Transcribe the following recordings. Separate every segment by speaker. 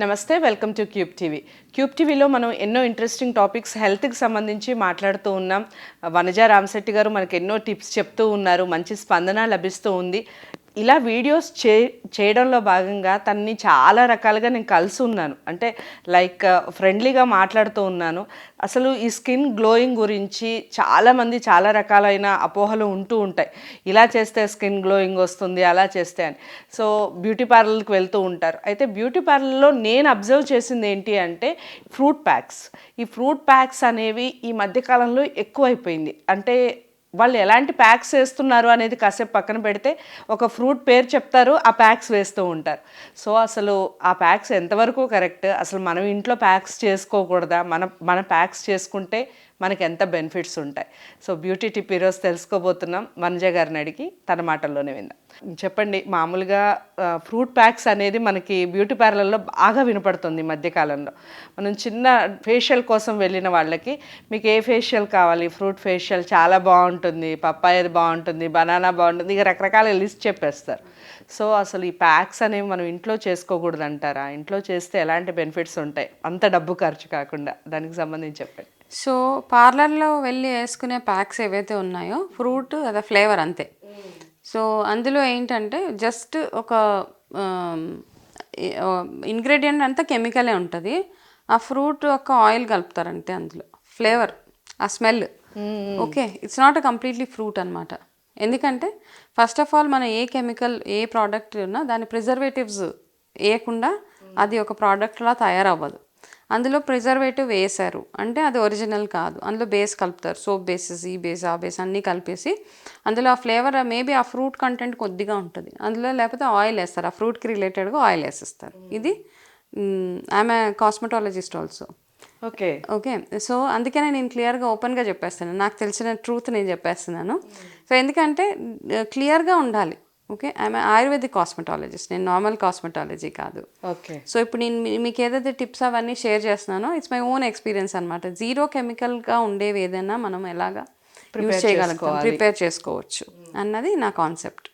Speaker 1: నమస్తే, welcome to cube TV. Cube టీవీలో మనం ఎన్నో ఇంట్రెస్టింగ్ టాపిక్స్ హెల్త్కి సంబంధించి మాట్లాడుతూ ఉన్నాం. వనజా రామశెట్టి గారు మనకు ఎన్నో టిప్స్ చెప్తూ ఉన్నారు, మంచి స్పందన లభిస్తూ ఉంది. ఇలా వీడియోస్ చేయడంలో భాగంగా తనని చాలా రకాలుగా నేను కలిసి ఉన్నాను. అంటే లైక్ ఫ్రెండ్లీగా మాట్లాడుతూ ఉన్నాను. అసలు ఈ స్కిన్ గ్లోయింగ్ గురించి చాలామంది చాలా రకాలైన అపోహలు ఉంటూ ఉంటాయి. ఇలా చేస్తే స్కిన్ గ్లోయింగ్ వస్తుంది, అలా చేస్తే అని. సో బ్యూటీ పార్లర్కి వెళ్తూ ఉంటారు. అయితే బ్యూటీ పార్లర్లో నేను అబ్జర్వ్ చేసింది ఏంటి అంటే ఫ్రూట్ ప్యాక్స్. ఈ ఫ్రూట్ ప్యాక్స్ అనేవి ఈ మధ్యకాలంలో ఎక్కువైపోయింది. అంటే వాళ్ళు ఎలాంటి ప్యాక్స్ వేస్తున్నారు అనేది కాసేపు పక్కన పెడితే ఒక ఫ్రూట్ పేరు చెప్తారు, ఆ ప్యాక్స్ వేస్తూ ఉంటారు. సో అసలు ఆ ప్యాక్స్ ఎంతవరకు కరెక్ట్, అసలు మనం ఇంట్లో ప్యాక్స్ చేసుకోకూడదా, మన ప్యాక్స్ చేసుకుంటే మనకి ఎంత బెనిఫిట్స్ ఉంటాయి. సో బ్యూటీ టిప్ ఈరోజు తెలుసుకోబోతున్నాం. వనజ గారిని అడిగి తన మాటల్లోనే విందాం. చెప్పండి, మామూలుగా ఫ్రూట్ ప్యాక్స్ అనేది మనకి బ్యూటీ పార్లర్లో బాగా వినపడుతుంది ఈ మధ్యకాలంలో. మనం చిన్న ఫేషియల్ కోసం వెళ్ళిన వాళ్ళకి మీకు ఏ ఫేషియల్ కావాలి, ఫ్రూట్ ఫేషియల్ చాలా బాగుంటుంది, పప్పాయది బాగుంటుంది, బనానా బాగుంటుంది, ఇక రకరకాల లిస్ట్ చెప్పేస్తారు. సో అసలు ఈ ప్యాక్స్ అనేవి మనం ఇంట్లో చేసుకోకూడదు అంటారా? ఇంట్లో చేస్తే ఎలాంటి బెనిఫిట్స్ ఉంటాయి, అంత డబ్బు ఖర్చు కాకుండా? దానికి సంబంధించి చెప్పండి.
Speaker 2: సో పార్లర్లో వెళ్ళి వేసుకునే ప్యాక్స్ ఏవైతే ఉన్నాయో ఫ్రూట్ అదే ఫ్లేవర్ అంతే. సో అందులో ఏంటంటే జస్ట్ ఒక ఇంగ్రీడియంట్ అంతా కెమికలే ఉంటుంది. ఆ ఫ్రూట్ యొక్క ఆయిల్ కలుపుతారంటే అందులో ఫ్లేవర్, ఆ smell. Okay, it's not a completely fruit అనమాట. ఎందుకంటే ఫస్ట్ ఆఫ్ ఆల్ మనం ఏ కెమికల్ ఏ ప్రోడక్ట్ ఉన్నా దాని ప్రిజర్వేటివ్స్ వేయకుండా అది ఒక ప్రోడక్ట్లా తయారవ్వదు. అందులో ప్రిజర్వేటివ్ వేసారు అంటే అది ఒరిజినల్ కాదు. అందులో బేస్ కలుపుతారు, సోప్ బేసెస్, ఈ బేస్ ఆ బేస్ అన్నీ కలిపేసి అందులో ఆ ఫ్లేవర్ మేబీ ఆ ఫ్రూట్ కంటెంట్ కొద్దిగా ఉంటుంది అందులో, లేకపోతే ఆయిల్ వేస్తారు, ఆ ఫ్రూట్కి రిలేటెడ్గా ఆయిల్ వేసేస్తారు. ఇది I'm a cosmetologist also.
Speaker 1: Okay
Speaker 2: okay, so అందుకనే నేను క్లియర్గా ఓపెన్గా చెప్పేస్తాను, నాకు తెలిసిన ట్రూత్ నేను చెప్పేస్తున్నాను. సో ఎందుకంటే క్లియర్గా ఉండాలి. ఓకే, ఐఎమ్ ఆయుర్వేదిక్ కాస్మెటాలజిస్ట్, నేను నార్మల్ కాస్మెటాలజీ కాదు.
Speaker 1: ఓకే,
Speaker 2: సో ఇప్పుడు నేను మీకు ఏదైతే టిప్స్ అవన్నీ షేర్ చేస్తున్నానో ఇట్స్ మై ఓన్ ఎక్స్పీరియన్స్ అనమాట. జీరో కెమికల్గా ఉండేవి ఏదైనా మనం ఎలాగా యూజ్ చేయగలుగుతాం, ప్రిపేర్ చేసుకోవచ్చు అన్నది నా కాన్సెప్ట్.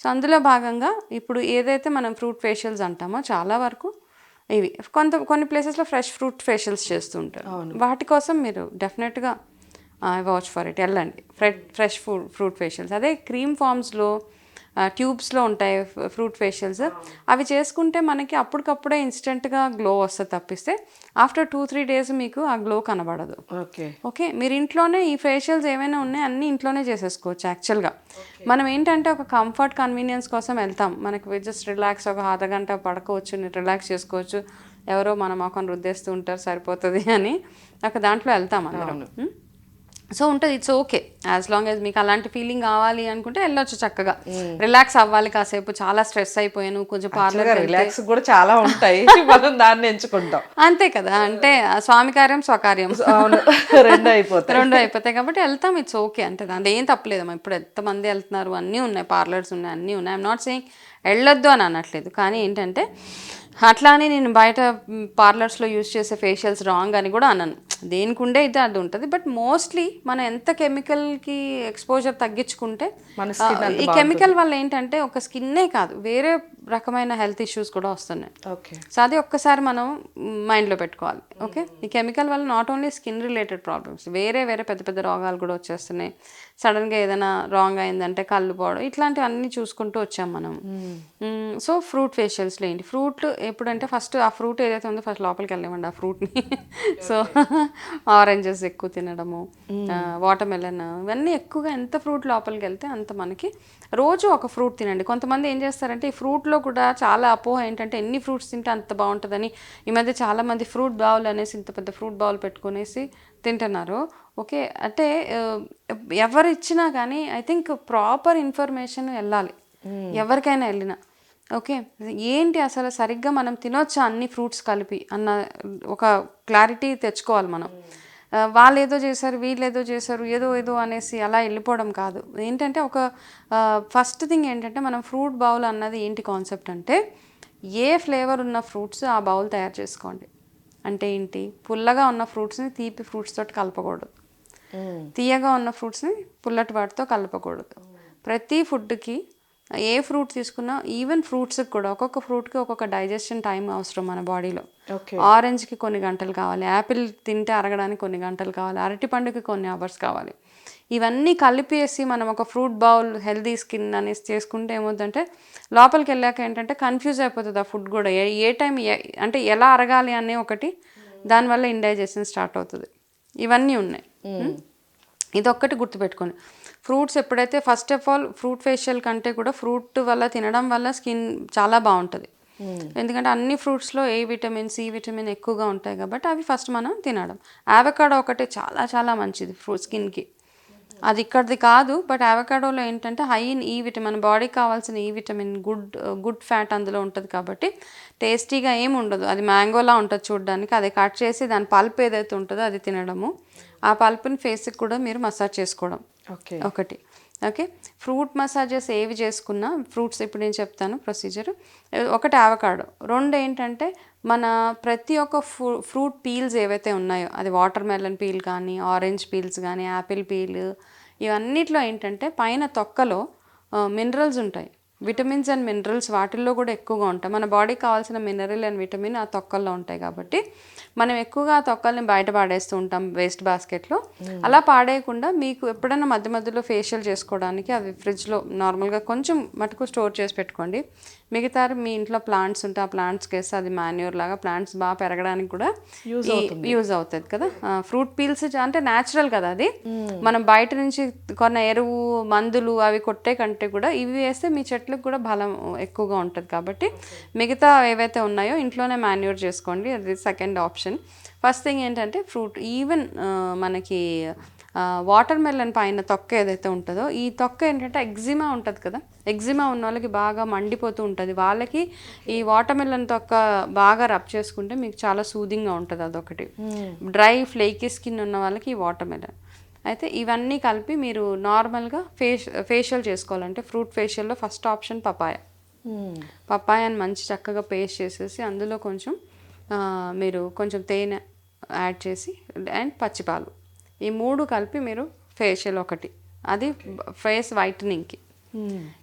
Speaker 2: సో అందులో భాగంగా ఇప్పుడు ఏదైతే మనం ఫ్రూట్ ఫేషియల్స్ అంటామో చాలా వరకు ఇవి కొన్ని ప్లేసెస్లో ఫ్రెష్ ఫ్రూట్ ఫేషియల్స్ చేస్తూ ఉంటారు. వాటి కోసం మీరు డెఫినెట్గా వాచ్ ఫర్ ఇట్, వెళ్ళండి. ఫ్రెష్ ఫ్రూట్ ఫేషియల్స్, అదే క్రీమ్ ఫామ్స్లో ట్యూబ్స్లో ఉంటాయి ఫ్రూట్ ఫేషియల్స్, అవి చేసుకుంటే మనకి అప్పటికప్పుడే ఇన్స్టెంట్గా గ్లో వస్తుంది తప్పిస్తే ఆఫ్టర్ 2-3 days మీకు ఆ గ్లో కనబడదు.
Speaker 1: ఓకే
Speaker 2: ఓకే, మీరు ఇంట్లోనే ఈ ఫేషియల్స్ ఏమైనా ఉన్నాయి అన్నీ ఇంట్లోనే చేసేసుకోవచ్చు. యాక్చువల్గా మనం ఏంటంటే ఒక కంఫర్ట్ కన్వీనియన్స్ కోసం వెళ్తాం, మనకి జస్ట్ రిలాక్స్ ఒక అర్ధగంట పడుకోవచ్చు, రిలాక్స్ చేసుకోవచ్చు, ఎవరో మన మొఖం రుద్దేస్తూ ఉంటారు సరిపోతుంది అని ఒక దాంట్లో వెళ్తాం అందరం. సో ఉంటుంది, it's okay as long as మీకు అలాంటి ఫీలింగ్ కావాలి అనుకుంటే వెళ్ళొచ్చు చక్కగా. రిలాక్స్ అవ్వాలి కాసేపు, చాలా స్ట్రెస్ అయిపోయాను, కొంచెం పార్లర్
Speaker 1: రిలాక్స్ కూడా చాలా ఉంటాయి, మనం దాన్ని ఎంచుకుంటాం.
Speaker 2: అంతే కదా, అంటే స్వామి కార్యం స్వకార్యం
Speaker 1: రెండు అయిపోతాయి
Speaker 2: కాబట్టి వెళ్తాం, ఇట్స్ ఓకే. అంటే దాంట్లో ఏం తప్పలేదమ్మా. ఇప్పుడు ఎంతమంది వెళ్తున్నారు, అన్నీ ఉన్నాయి, పార్లర్స్ ఉన్నాయి, అన్నీ ఉన్నాయి. ఐఎమ్ నాట్ సేయింగ్ వెళ్ళొద్దు అని అనట్లేదు, కానీ ఏంటంటే అట్లా అని నేను బయట పార్లర్స్లో యూజ్ చేసే ఫేషియల్స్ రాంగ్ అని కూడా అనను. దేనికి ఉండే అయితే అది ఉంటుంది. బట్ మోస్ట్లీ మనం ఎంత కెమికల్కి ఎక్స్పోజర్ తగ్గించుకుంటే, ఈ కెమికల్ వల్ల ఏంటంటే ఒక స్కిన్నే కాదు వేరే రకమైన హెల్త్ ఇష్యూస్ కూడా వస్తున్నాయి.
Speaker 1: ఓకే,
Speaker 2: సో అది ఒక్కసారి మనం మైండ్లో పెట్టుకోవాలి. ఓకే, ఈ కెమికల్ వల్ల not only skin related problems, వేరే పెద్ద పెద్ద రోగాలు కూడా వచ్చేస్తున్నాయి. సడన్గా ఏదైనా రాంగ్ అయిందంటే కళ్ళు పోవడం, ఇట్లాంటివన్నీ చూసుకుంటూ వచ్చాం మనం. సో ఫ్రూట్ ఫేషియల్స్లో ఏంటి, ఫ్రూట్ ఎప్పుడంటే ఫస్ట్ ఆ ఫ్రూట్ ఏదైతే ఉందో ఫస్ట్ లోపలికి వెళ్ళేమండి ఆ ఫ్రూట్ని. సో ఆరెంజెస్ ఎక్కువ తినడము, వాటర్ మెలన్, ఇవన్నీ ఎక్కువగా ఎంత ఫ్రూట్ లోపలికి వెళ్తే అంత మనకి. రోజు ఒక ఫ్రూట్ తినండి. కొంతమంది ఏం చేస్తారంటే ఈ ఫ్రూట్లో కూడా చాలా అపోహ ఏంటంటే ఎన్ని ఫ్రూట్స్ తింటే అంత బాగుంటుందని. ఈ మధ్య చాలామంది ఫ్రూట్ బౌల్ అనేసి ఇంత పెద్ద ఫ్రూట్ బౌల్ పెట్టుకునేసి తింటున్నారు. ఓకే, అంటే ఎవరు ఇచ్చినా కానీ ఐ థింక్ ప్రాపర్ ఇన్ఫర్మేషన్ వెళ్ళాలి ఎవరికైనా వెళ్ళినా. ఓకే, ఏంటి అసలు సరిగ్గా మనం తినొచ్చా అన్ని ఫ్రూట్స్ కలిపి అన్న ఒక క్లారిటీ తెచ్చుకోవాలి మనం. వాళ్ళు ఏదో చేశారు, వీళ్ళు ఏదో చేశారు, ఏదో అనేసి అలా వెళ్ళిపోవడం కాదు. ఏంటంటే ఒక ఫస్ట్ థింగ్ ఏంటంటే మనం ఫ్రూట్ బౌల్ అన్నది ఏంటి కాన్సెప్ట్ అంటే, ఏ ఫ్లేవర్ ఉన్న ఫ్రూట్స్ ఆ బౌల్ తయారు చేసుకోండి. అంటే ఏంటి, పుల్లగా ఉన్న ఫ్రూట్స్ని తీపి ఫ్రూట్స్ తోటి కలపకూడదు, తీయగా ఉన్న ఫ్రూట్స్ని పుల్లటి వాటితో కలపకూడదు. ప్రతి ఫుడ్కి ఏ ఫ్రూట్ తీసుకున్నా, ఈవెన్ ఫ్రూట్స్కి కూడా ఒక్కొక్క ఫ్రూట్కి ఒక్కొక్క డైజెషన్ టైం అవసరం మన బాడీలో.
Speaker 1: ఓకే.
Speaker 2: ఆరెంజ్కి కొన్ని గంటలు కావాలి, యాపిల్ తింటే అరగడానికి కొన్ని గంటలు కావాలి, అరటిపండుకి కొన్ని అవర్స్ కావాలి. ఇవన్నీ కలిపేసి మనం ఒక ఫ్రూట్ బౌల్ హెల్దీ స్కిన్ అనేసి చేసుకుంటే ఏమవుతుందంటే లోపలికి వెళ్ళాక ఏంటంటే కన్ఫ్యూజ్ అయిపోతుంది ఆ ఫుడ్ కూడా. ఏ టైం అంటే ఎలా అరగాలి అనే ఒకటి, దానివల్ల ఇండైజెషన్ స్టార్ట్ అవుతుంది. ఇవన్నీ ఉన్నాయి. ఇదొక్కటి గుర్తుపెట్టుకోండి. ఫ్రూట్స్ ఎప్పుడైతే first of all fruit facial కంటే కూడా ఫ్రూట్ వల్ల తినడం వల్ల స్కిన్ చాలా బాగుంటుంది. ఎందుకంటే అన్ని ఫ్రూట్స్లో ఏ విటమిన్, సి విటమిన్ ఎక్కువగా ఉంటాయి కాబట్టి అవి ఫస్ట్ మనం తినడం. అవకాడో ఒకటే చాలా చాలా మంచిది స్కిన్కి. అది ఇక్కడిది కాదు, బట్ అవకాడోలో ఏంటంటే హై ఇన్ ఈ విటమిన్, మన బాడీకి కావాల్సిన ఈ విటమిన్, గుడ్ ఫ్యాట్ అందులో ఉంటుంది కాబట్టి టేస్టీగా ఏమి ఉండదు. అది మ్యాంగోలా ఉంటుంది చూడడానికి. అది కట్ చేసి దాని పల్ప్ ఏదైతే ఉంటుందో అది తినడము, ఆ పల్ప్ని ఫేస్కి కూడా మీరు మసాజ్ చేసుకోవడం ఒకటి. ఓకే. ఫ్రూట్ మసాజెస్ ఏవి చేసుకున్నా, ఫ్రూట్స్ ఇప్పుడు నేను చెప్తాను ప్రొసీజర్. ఒకటి అవకాడో. రెండు ఏంటంటే మన ప్రతి ఒక్క ఫ్రూట్ పీల్స్ ఏవైతే ఉన్నాయో, అది వాటర్ మెలన్ పీల్ కానీ, ఆరెంజ్ పీల్స్ కానీ, యాపిల్ పీల్, ఇవన్నిట్లో ఏంటంటే పైన తొక్కలో మినరల్స్ ఉంటాయి. విటమిన్స్ అండ్ మినరల్స్ వాటిల్లో కూడా ఎక్కువగా ఉంటాయి. మన బాడీకి కావాల్సిన మినరల్ అండ్ విటమిన్ ఆ తొక్కల్లో ఉంటాయి కాబట్టి మనం ఎక్కువగా ఆ తొక్కల్ని బయట పాడేస్తూ ఉంటాం వేస్ట్ బాస్కెట్లో. అలా పాడేయకుండా మీకు ఎప్పుడైనా మధ్య మధ్యలో ఫేషియల్ చేసుకోవడానికి అవి ఫ్రిడ్జ్లో నార్మల్గా కొంచెం మటుకు స్టోర్ చేసి పెట్టుకోండి. మిగతా మీ ఇంట్లో ప్లాంట్స్ ఉంటే ఆ ప్లాంట్స్కి వేస్తే అది మాన్యూర్ లాగా ప్లాంట్స్ బాగా పెరగడానికి కూడా యూజ్ అవుతుంది కదా. ఫ్రూట్ పీల్స్ అంటే న్యాచురల్ కదా అది. మనం బయట నుంచి కొన్న ఎరువు, మందులు అవి కొట్టే కంటే కూడా ఇవి వేస్తే మీ చెట్లకు కూడా బలం ఎక్కువగా ఉంటుంది. కాబట్టి మిగతా ఏవైతే ఉన్నాయో ఇంట్లోనే మాన్యూర్ చేసుకోండి. అది సెకండ్ ఆప్షన్. ఫస్ట్ థింగ్ ఏంటంటే ఫ్రూట్, ఈవెన్ మనకి వాటర్ మెలన్ పైన తొక్క ఏదైతే ఉంటుందో, ఈ తొక్క ఏంటంటే ఎగ్జిమా ఉంటుంది కదా, ఎగ్జిమా ఉన్న వాళ్ళకి బాగా మండిపోతూ ఉంటుంది. వాళ్ళకి ఈ వాటర్ మెలన్ తొక్క బాగా రబ్ చేసుకుంటే మీకు చాలా సూదింగ్గా ఉంటుంది. అదొకటి. డ్రై ఫ్లేకీ స్కిన్ ఉన్న వాళ్ళకి ఈ వాటర్ మెలన్. అయితే ఇవన్నీ కలిపి మీరు నార్మల్గా ఫేషియల్ చేసుకోవాలంటే ఫ్రూట్ ఫేషియల్లో ఫస్ట్ ఆప్షన్ పపాయాని మంచి చక్కగా పేస్ట్ చేసేసి అందులో కొంచెం మీరు కొంచెం తేనె యాడ్ చేసి అండ్ పచ్చిపాలు, ఈ మూడు కలిపి మీరు ఫేషియల్ ఒకటి. అది ఫేస్ వైటనింగ్కి.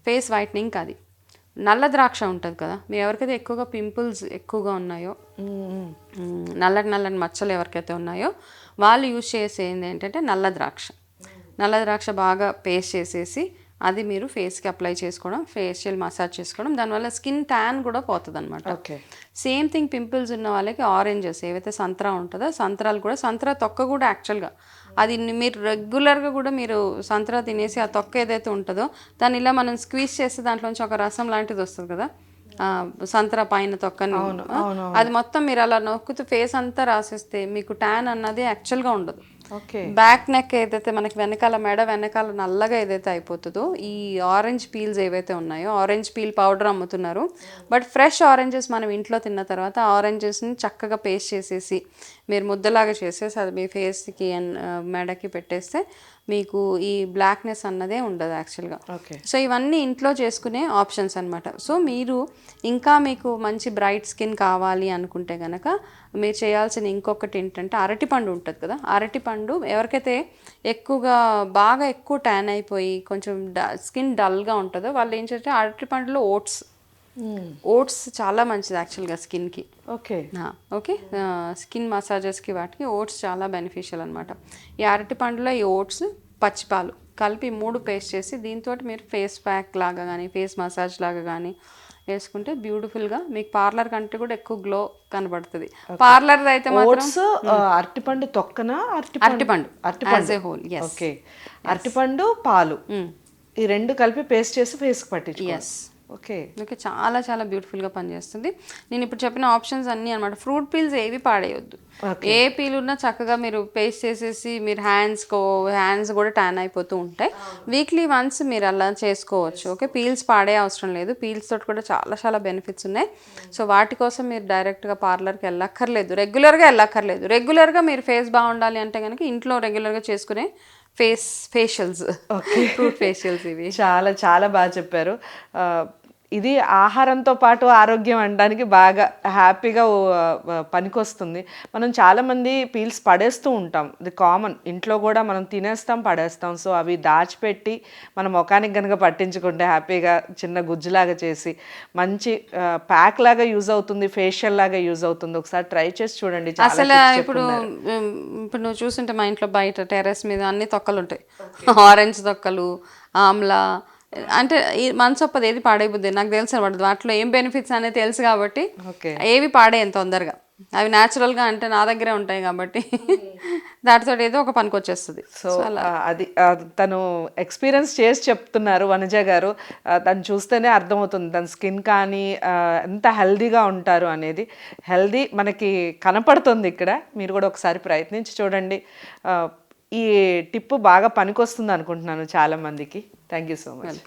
Speaker 2: ఫేస్ వైటనింగ్కి అది. నల్ల ద్రాక్ష ఉంటుంది కదా, మీ ఎవరికైతే ఎక్కువగా పింపుల్స్ ఎక్కువగా ఉన్నాయో, నల్లటి మచ్చలు ఎవరికైతే ఉన్నాయో వాళ్ళు యూజ్ చేసేది ఏంటంటే నల్ల ద్రాక్ష బాగా పేస్ట్ చేసేసి అది మీరు ఫేస్కి అప్లై చేసుకోవడం, ఫేషియల్ మసాజ్ చేసుకోవడం. దానివల్ల స్కిన్ ట్యాన్ కూడా పోతుంది అనమాట. సేమ్ థింగ్ పింపుల్స్ ఉన్న వాళ్ళకి ఆరెంజెస్ ఏవైతే సంత్రా ఉంటుందో, సంత్రాలు కూడా, సంత్రా తొక్క కూడా యాక్చువల్గా అది మీరు రెగ్యులర్గా కూడా మీరు సంత్రా తినేసి ఆ తొక్క ఏదైతే ఉంటుందో దాన్ని ఇలా మనం స్క్వీజ్ చేస్తే దాంట్లోంచి ఒక రసం లాంటిది వస్తుంది కదా, సంత్రా పైన తొక్కని, అది మొత్తం మీరు అలా నొక్కుతూ ఫేస్ అంతా రాసేస్తే మీకు ట్యాన్ అన్నది యాక్చువల్గా ఉండదు. బ్యాక్ నెక్ ఏదైతే మనకి వెనకాల మెడ వెనకాల నల్లగా ఏదైతే అయిపోతుందో, ఈ ఆరెంజ్ పీల్స్ ఏవైతే ఉన్నాయో, ఆరెంజ్ పీల్ పౌడర్ అమ్ముతున్నారు, బట్ ఫ్రెష్ ఆరెంజెస్ మనం ఇంట్లో తిన్న తర్వాత ఆరెంజెస్ని చక్కగా పేస్ట్ చేసేసి మీరు ముద్దలాగా చేసేసి అది మీ ఫేస్కి అండ్ మెడకి పెట్టేస్తే మీకు ఈ బ్లాక్నెస్ అన్నదే ఉండదు యాక్చువల్గా. సో ఇవన్నీ ఇంట్లో చేసుకునే ఆప్షన్స్ అనమాట. సో మీరు ఇంకా మీకు మంచి బ్రైట్ స్కిన్ కావాలి అనుకుంటే కనుక మీరు చేయాల్సిన ఇంకొకటి ఏంటంటే అరటిపండు ఉంటుంది కదా, అరటిపండు ఎవరికైతే బాగా ఎక్కువ ట్యాన్ అయిపోయి కొంచెం స్కిన్ డల్గా ఉంటుందో వాళ్ళు ఏం చేస్తే అరటిపండులో ఓట్స్ చాలా మంచిది యాక్చువల్గా స్కిన్కి. ఓకే స్కిన్ మసాజెస్కి వాటికి ఓట్స్ చాలా బెనిఫిషియల్ అనమాట. ఈ అరటిపండులో ఈ ఓట్స్, పచ్చిపాలు కలిపి 3 పేస్ట్ చేసి దీంతో మీరు ఫేస్ ప్యాక్ లాగా కానీ ఫేస్ మసాజ్ లాగా కానీ వేసుకుంటే బ్యూటిఫుల్గా మీకు పార్లర్ కంటే కూడా ఎక్కువ గ్లో కనబడుతుంది. పార్లర్ అయితే మాత్రం
Speaker 1: అరటిపండు తొక్కన,
Speaker 2: అరటిపండు యాజ్ ఏ హోల్.
Speaker 1: ఓకే. అరటిపండు, పాలు ఈ రెండు కలిపి పేస్ట్ చేసి ఫేస్కి పట్టించుకోవాలి. ఓకే.
Speaker 2: చాలా చాలా బ్యూటిఫుల్గా పనిచేస్తుంది. నేను ఇప్పుడు చెప్పిన ఆప్షన్స్ అన్నీ అనమాట. ఫ్రూట్ పీల్స్ ఏవి పాడేయొద్దు. ఏ పీల్ ఉన్నా చక్కగా మీరు పేస్ట్ చేసేసి మీరు హ్యాండ్స్ కూడా ట్యాన్ అయిపోతూ ఉంటాయి. వీక్లీ వన్స్ మీరు అలా చేసుకోవచ్చు. ఓకే. పీల్స్ పాడే అవసరం లేదు. పీల్స్ తోటి కూడా చాలా చాలా బెనిఫిట్స్ ఉన్నాయి. సో వాటి కోసం మీరు డైరెక్ట్గా పార్లర్కి వెళ్ళక్కర్లేదు, రెగ్యులర్గా మీరు ఫేస్ బాగుండాలి అంటే కనుక ఇంట్లో రెగ్యులర్గా చేసుకునే ఫేషియల్స్, ఫ్రూట్ ఫేషియల్స్ ఇవి.
Speaker 1: చాలా చాలా బాగా చెప్పారు. ఇది ఆహారంతో పాటు ఆరోగ్యం అనడానికి బాగా హ్యాపీగా పనికొస్తుంది. మనం చాలామంది పీల్స్ పడేస్తూ ఉంటాం, ఇది కామన్. ఇంట్లో కూడా మనం తినేస్తాం, పడేస్తాం. సో అవి దాచిపెట్టి మన ముఖానికి కనుక పట్టించుకుంటే హ్యాపీగా చిన్న గుజ్జులాగా చేసి మంచి ప్యాక్ లాగా యూజ్ అవుతుంది, ఫేషియల్ లాగా యూజ్ అవుతుంది. ఒకసారి ట్రై చేసి చూడండి. చాలా
Speaker 2: అసలు
Speaker 1: tips
Speaker 2: ఇప్పుడు
Speaker 1: చెప్పున్నారు.
Speaker 2: ఇప్పుడు నువ్వు చూస్తుంటే మా ఇంట్లో బయట టెర్రస్ మీద అన్ని తొక్కలు ఉంటాయి. ఆరెంజ్ తొక్కలు, ఆమ్లా, అంటే ఈ మనసొప్పది ఏది పాడైపోద్ది నాకు తెలుసు అనమాట. వాటిలో ఏం బెనిఫిట్స్ అనేది తెలుసు కాబట్టి
Speaker 1: ఓకే.
Speaker 2: ఏవి పాడేయను తొందరగా. అవి న్యాచురల్గా అంటే నా దగ్గరే ఉంటాయి కాబట్టి దాటితో ఏదో ఒక పనికి వచ్చేస్తుంది.
Speaker 1: సో అది తను ఎక్స్పీరియన్స్ చేసి చెప్తున్నారు వనజ గారు. తను చూస్తేనే అర్థమవుతుంది తన స్కిన్ కానీ ఎంత హెల్దీగా ఉంటారు అనేది. హెల్దీ మనకి కనపడుతుంది ఇక్కడ. మీరు కూడా ఒకసారి ప్రయత్నించి చూడండి. ఈ టిప్పు బాగా పనికొస్తుంది అనుకుంటున్నాను చాలామందికి. Thank you so much.